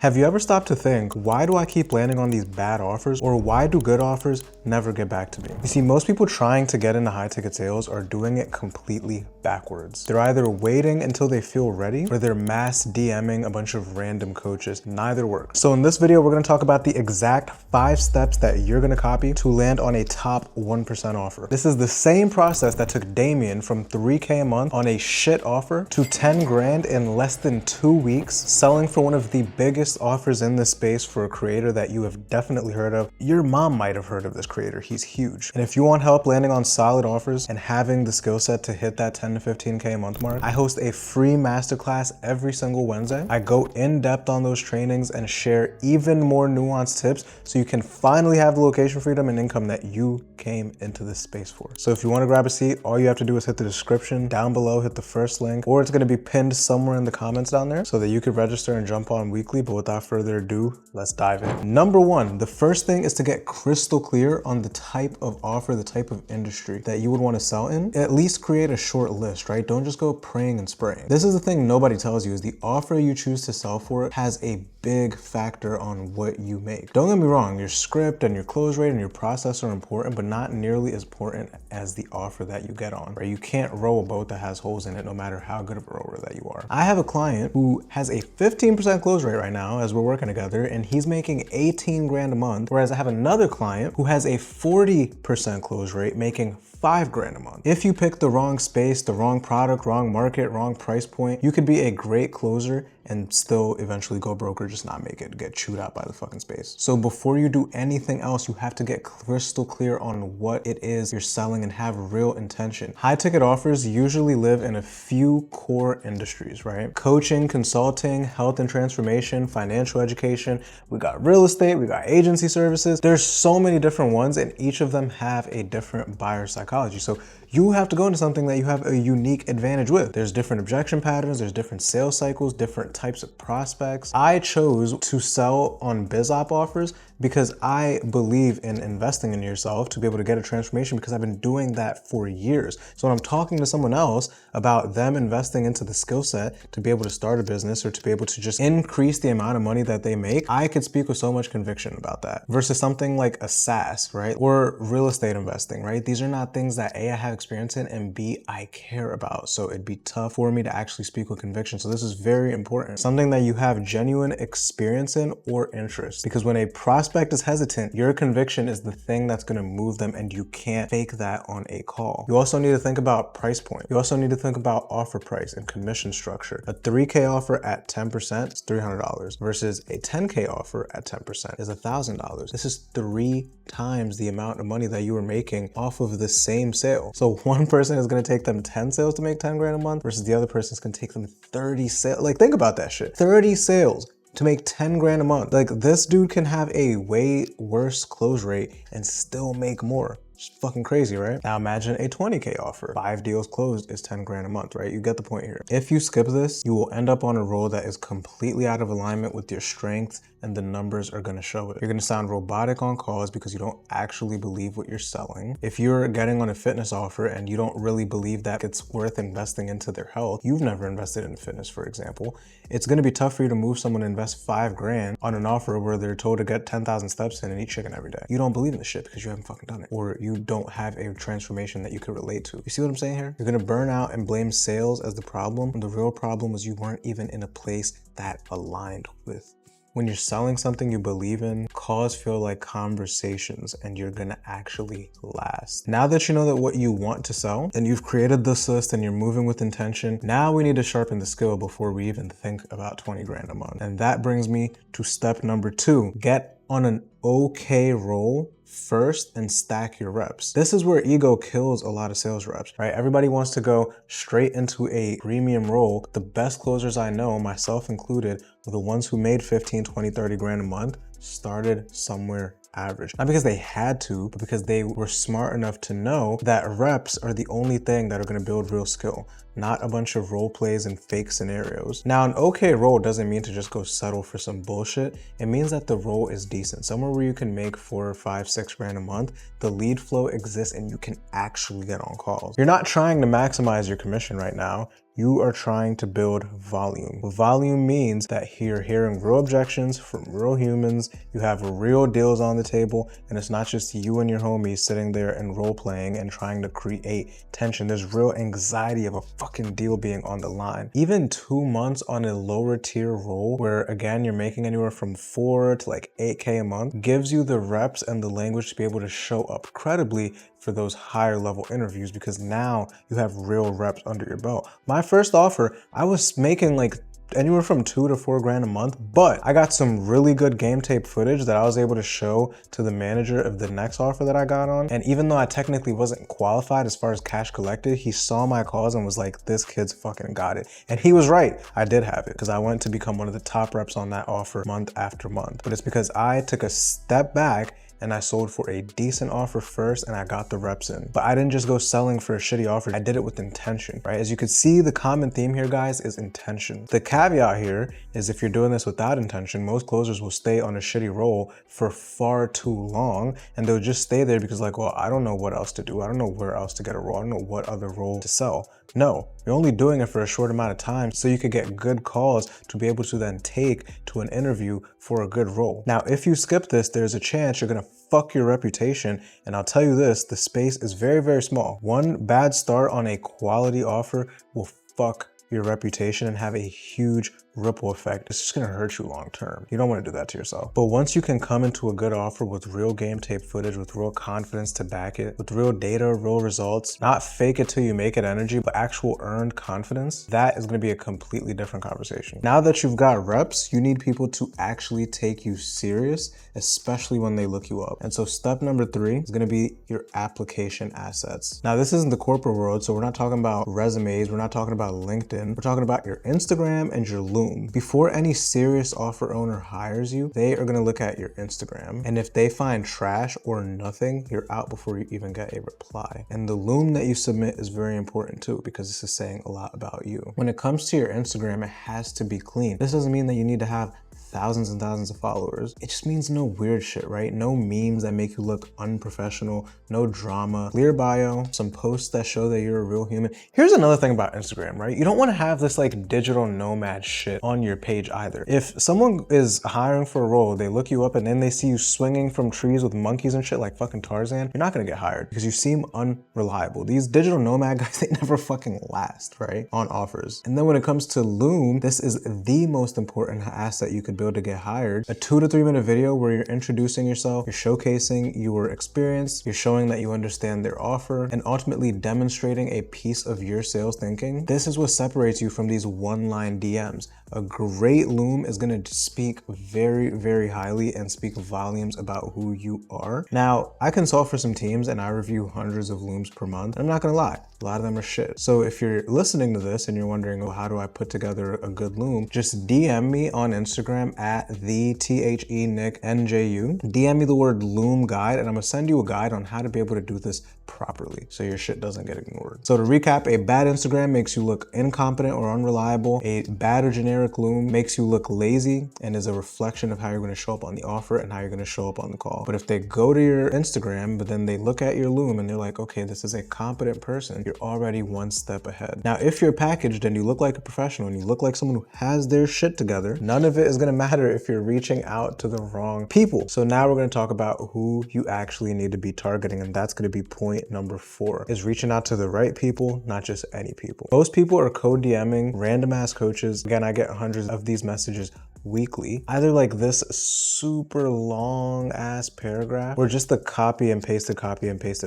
Have you ever stopped to think, why do I keep landing on these bad offers, or why do good offers never get back to me? You see, most people trying to get into high ticket sales are doing it completely backwards. They're either waiting until they feel ready, or they're mass DMing a bunch of random coaches. Neither works. So in this video, we're gonna talk about the exact 5 steps that you're gonna copy to land on a top 1% offer. This is the same process that took Damien from 3K a month on a shit offer to 10 grand in less than 2 weeks, selling for one of the biggest offers in this space for a creator that you have definitely heard of. Your mom might have heard of this creator. He's huge. And if you want help landing on solid offers and having the skill set to hit that 10 to 15K a month mark, I host a free masterclass every single Wednesday. I go in depth on those trainings and share even more nuanced tips so you can finally have the location freedom and income that you came into this space for. So if you want to grab a seat, all you have to do is hit the description down below, hit the first link, or it's going to be pinned somewhere in the comments down there so that you could register and jump on weekly. But without further ado, let's dive in. Number 1, the first thing is to get crystal clear on the type of offer, the type of industry that you would want to sell in. At least create a short list, right? Don't just go praying and spraying. This is the thing nobody tells you, is the offer you choose to sell for has a big factor on what you make. Don't get me wrong, your script and your close rate and your process are important, but not nearly as important as the offer that you get on, right? You can't row a boat that has holes in it no matter how good of a rower that you are. I have a client who has a 15% close rate right now as we're working together, and he's making 18 grand a month, whereas I have another client who has a 40% close rate making 5 grand a month. If you pick the wrong space, the wrong product, wrong market, wrong price point, you could be a great closer and still eventually go broke or just not make it, get chewed out by the fucking space. So before you do anything else, you have to get crystal clear on what it is you're selling and have real intention. High ticket offers usually live in a few core industries, right? Coaching, consulting, health and transformation, financial education. We got real estate, we got agency services. There's so many different ones, and each of them have a different buyer psychology. So you have to go into something that you have a unique advantage with. There's different objection patterns, there's different sales cycles, different types of prospects. I chose to sell on BizOp offers because I believe in investing in yourself to be able to get a transformation, because I've been doing that for years. So when I'm talking to someone else about them investing into the skill set to be able to start a business or to be able to just increase the amount of money that they make, I could speak with so much conviction about that versus something like a SaaS, right? Or real estate investing, right? These are not things that A, I have experience in, and B, I care about. So it'd be tough for me to actually speak with conviction. So this is very important. Something that you have genuine experience in or interest, because when a prospect is hesitant, your conviction is the thing that's going to move them, and you can't fake that on a call. You also need to think about price point. You also need to think about offer price and commission structure. A 3K offer at 10% is $300 versus a 10K offer at 10% is $1,000. This is 3 times the amount of money that you were making off of the same sale. So one person is going to take them 10 sales to make 10 grand a month versus the other person is going to take them 30 sales. Like, think about that shit. 30 sales to make 10 grand a month. Like, this dude can have a way worse close rate and still make more. It's fucking crazy, right? Now imagine a 20K offer. 5 deals closed is 10 grand a month, right? You get the point here. If you skip this, you will end up on a role that is completely out of alignment with your strengths, and the numbers are gonna show it. You're gonna sound robotic on calls because you don't actually believe what you're selling. If you're getting on a fitness offer and you don't really believe that it's worth investing into their health, you've never invested in fitness, for example, it's gonna be tough for you to move someone to invest 5 grand on an offer where they're told to get 10,000 steps in and eat chicken every day. You don't believe in this shit because you haven't fucking done it, or you don't have a transformation that you can relate to. You see what I'm saying here? You're gonna burn out and blame sales as the problem, when the real problem was you weren't even in a place that aligned with. When you're selling something you believe in, calls feel like conversations, and you're gonna actually last. Now that you know that what you want to sell, and you've created this list and you're moving with intention, now we need to sharpen the skill before we even think about 20 grand a month. And that brings me to step number 2. Get on an okay roll first and stack your reps. This is where ego kills a lot of sales reps, right? Everybody wants to go straight into a premium role. The best closers I know, myself included, were the ones who made 15, 20, 30 grand a month, started somewhere average. Not because they had to, but because they were smart enough to know that reps are the only thing that are gonna build real skill, not a bunch of role plays and fake scenarios. Now, an okay role doesn't mean to just go settle for some bullshit. It means that the role is decent, somewhere where you can make 4, 5, 6 grand a month. The lead flow exists and you can actually get on calls. You're not trying to maximize your commission right now. you are trying to build volume. Volume means that you're hearing real objections from real humans, you have real deals on the table, and it's not just you and your homies sitting there and role playing and trying to create tension. There's real anxiety of a fucking deal being on the line. Even 2 months on a lower tier role, where again, you're making anywhere from 4 to like 8K a month, gives you the reps and the language to be able to show up credibly for those higher level interviews, because now you have real reps under your belt. My first offer, I was making like anywhere from 2 to 4 grand a month, but I got some really good game tape footage that I was able to show to the manager of the next offer that I got on. And even though I technically wasn't qualified as far as cash collected, he saw my calls and was like, this kid's fucking got it. And he was right. I did have it, because I went to become one of the top reps on that offer month after month. But it's because I took a step back and I sold for a decent offer first and I got the reps in. But I didn't just go selling for a shitty offer. I did it with intention, right? As you can see, the common theme here, guys, is intention. The caveat here is if you're doing this without intention, most closers will stay on a shitty role for far too long, and they'll just stay there because like, well, I don't know what else to do. I don't know where else to get a role. I don't know what other role to sell. No, you're only doing it for a short amount of time so you could get good calls to be able to then take to an interview for a good role. Now, if you skip this, there's a chance you're gonna fuck your reputation. And I'll tell you this, the space is very, very small. One bad start on a quality offer will fuck your reputation and have a huge ripple effect. It's just gonna hurt you long term. You don't wanna do that to yourself. But once you can come into a good offer with real game tape footage, with real confidence to back it, with real data, real results, not fake it till you make it energy, but actual earned confidence, that is gonna be a completely different conversation. Now that you've got reps, you need people to actually take you serious, especially when they look you up. And so step number 3 is gonna be your application assets. Now this isn't the corporate world, so we're not talking about resumes, we're not talking about LinkedIn, we're talking about your Instagram and your Loom. Before any serious offer owner hires you, they are gonna look at your Instagram. And if they find trash or nothing, you're out before you even get a reply. And the Loom that you submit is very important too, because this is saying a lot about you. When it comes to your Instagram, it has to be clean. This doesn't mean that you need to have thousands and thousands of followers. It just means no weird shit, right? No memes that make you look unprofessional, no drama, clear bio, some posts that show that you're a real human. Here's another thing about Instagram, right? You don't want to have this like digital nomad shit on your page either. If someone is hiring for a role, they look you up and then they see you swinging from trees with monkeys and shit like fucking Tarzan, you're not gonna get hired because you seem unreliable. These digital nomad guys, they never fucking last, right? On offers. And then when it comes to Loom, this is the most important asset you could build to get hired. A 2 to 3 minute video where you're introducing yourself, you're showcasing your experience, you're showing that you understand their offer, and ultimately demonstrating a piece of your sales thinking. This is what separates you from these one-line DMs. A great Loom is gonna speak very, very highly and speak volumes about who you are. Now, I consult for some teams and I review hundreds of Looms per month. I'm not gonna lie, a lot of them are shit. So if you're listening to this and you're wondering, oh, how do I put together a good Loom? Just DM me on Instagram at TheNickNJU. DM me the word Loom guide and I'm gonna send you a guide on how to be able to do this properly so your shit doesn't get ignored. So to recap, a bad Instagram makes you look incompetent or unreliable. A bad or generic Loom makes you look lazy and is a reflection of how you're going to show up on the offer and how you're going to show up on the call. But if they go to your Instagram, but then they look at your Loom and they're like, okay, this is a competent person, you're already one step ahead. Now, if you're packaged and you look like a professional and you look like someone who has their shit together, none of it is going to matter if you're reaching out to the wrong people. So now we're going to talk about who you actually need to be targeting, and that's going to be point number 4, is reaching out to the right people, not just any people. Most people are code DMing random ass coaches. Again, I get hundreds of these messages weekly, either like this super long ass paragraph or just the copy and pasted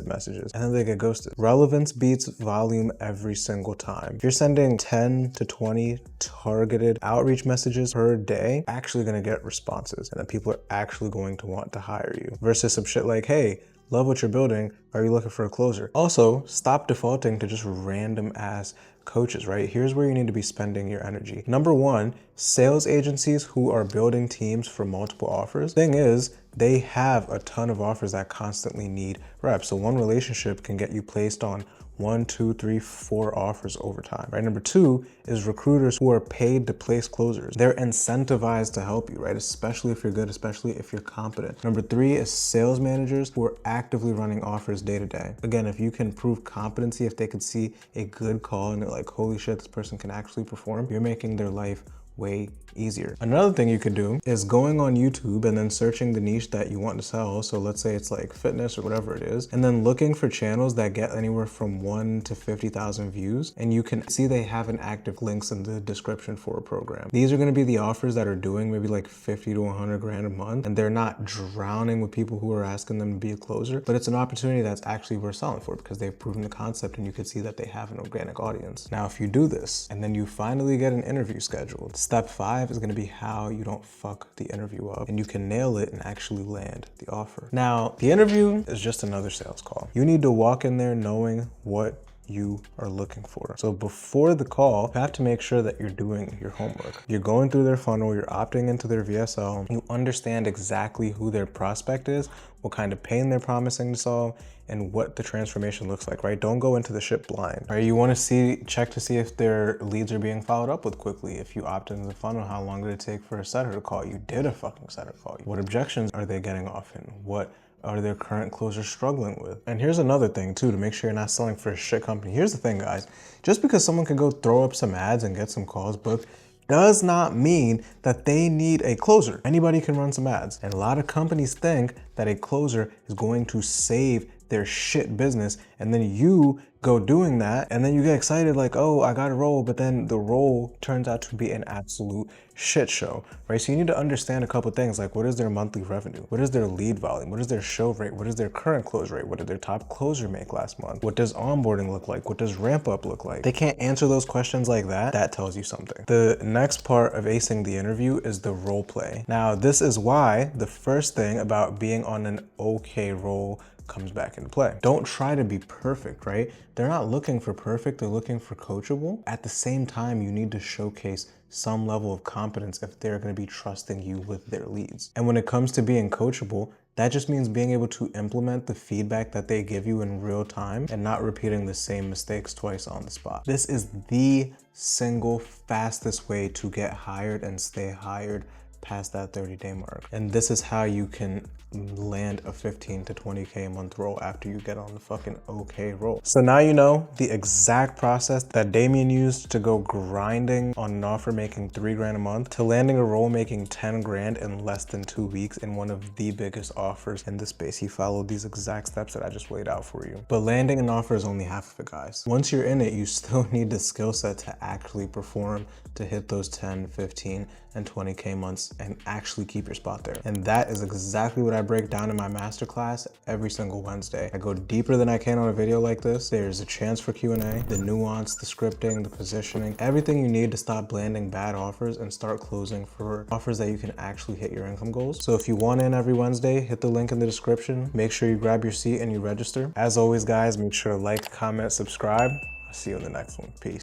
messages, and then they get ghosted. Relevance beats volume every single time. If you're sending 10 to 20 targeted outreach messages per day, you're actually gonna get responses, and then people are actually going to want to hire you, versus some shit like, hey, love what you're building, are you looking for a closer? Also, stop defaulting to just random ass coaches, right? Here's where you need to be spending your energy. Number 1, sales agencies who are building teams for multiple offers. Thing is, they have a ton of offers that constantly need reps. So one relationship can get you placed on 1, 2, 3, 4 offers over time, right? Number 2 is recruiters who are paid to place closers. They're incentivized to help you, right? Especially if you're good, especially if you're competent. Number 3 is sales managers who are actively running offers day to day. Again, if you can prove competency, if they could see a good call and they're like, holy shit, this person can actually perform, you're making their life way easier. Another thing you could do is going on YouTube and then searching the niche that you want to sell. So let's say it's like fitness or whatever it is, and then looking for channels that get anywhere from 1 to 50,000 views. And you can see they have an active links in the description for a program. These are going to be the offers that are doing maybe like 50 to 100 grand a month. And they're not drowning with people who are asking them to be a closer, but it's an opportunity that's actually worth selling for because they've proven the concept and you can see that they have an organic audience. Now, if you do this and then you finally get an interview scheduled, step 5 is going to be how you don't fuck the interview up and you can nail it and actually land the offer. Now, the interview is just another sales call. You need to walk in there knowing what you are looking for. So before the call, you have to make sure that you're doing your homework. You're going through their funnel, you're opting into their VSL, you understand exactly who their prospect is, what kind of pain they're promising to solve, and what the transformation looks like, right? Don't go into the shit blind, right? You want to check to see if their leads are being followed up with quickly. If you opt into the funnel, how long did it take for a setter to call you? Did a fucking setter call you? What objections are they getting often? What are their current closers struggling with? And here's another thing too, to make sure you're not selling for a shit company. Here's the thing, guys. Just because someone can go throw up some ads and get some calls booked does not mean that they need a closer. Anybody can run some ads. And a lot of companies think that a closer is going to save their shit business, and then you go doing that and then you get excited like, oh, I got a role, but then the role turns out to be an absolute shit show, right? So you need to understand a couple things like, what is their monthly revenue? What is their lead volume? What is their show rate? What is their current close rate? What did their top closer make last month? What does onboarding look like? What does ramp up look like? They can't answer those questions like that. That tells you something. The next part of acing the interview is the role play. Now, this is why the first thing about being on an okay role comes back into play. Don't try to be perfect, right? They're not looking for perfect, they're looking for coachable. At the same time, you need to showcase some level of competence if they're going to be trusting you with their leads. And when it comes to being coachable, that just means being able to implement the feedback that they give you in real time and not repeating the same mistakes twice on the spot. This is the single fastest way to get hired and stay hired past that 30-day mark. And this is how you can land a 15 to 20K a month role after you get on the fucking okay roll. So now you know the exact process that Damien used to go grinding on an offer making 3 grand a month to landing a role making 10 grand in less than 2 weeks in one of the biggest offers in the space. He followed these exact steps that I just laid out for you. But landing an offer is only half of it, guys. Once you're in it, you still need the skill set to actually perform, to hit those 10, 15, and 20K months and actually keep your spot there. And that is exactly what I break down in my masterclass every single Wednesday. I go deeper than I can on a video like this. There's a chance for Q&A, the nuance, the scripting, the positioning, everything you need to stop landing bad offers and start closing for offers that you can actually hit your income goals. So if you want in every Wednesday, hit the link in the description. Make sure you grab your seat and you register. As always, guys, make sure to like, comment, subscribe. I'll see you in the next one. Peace.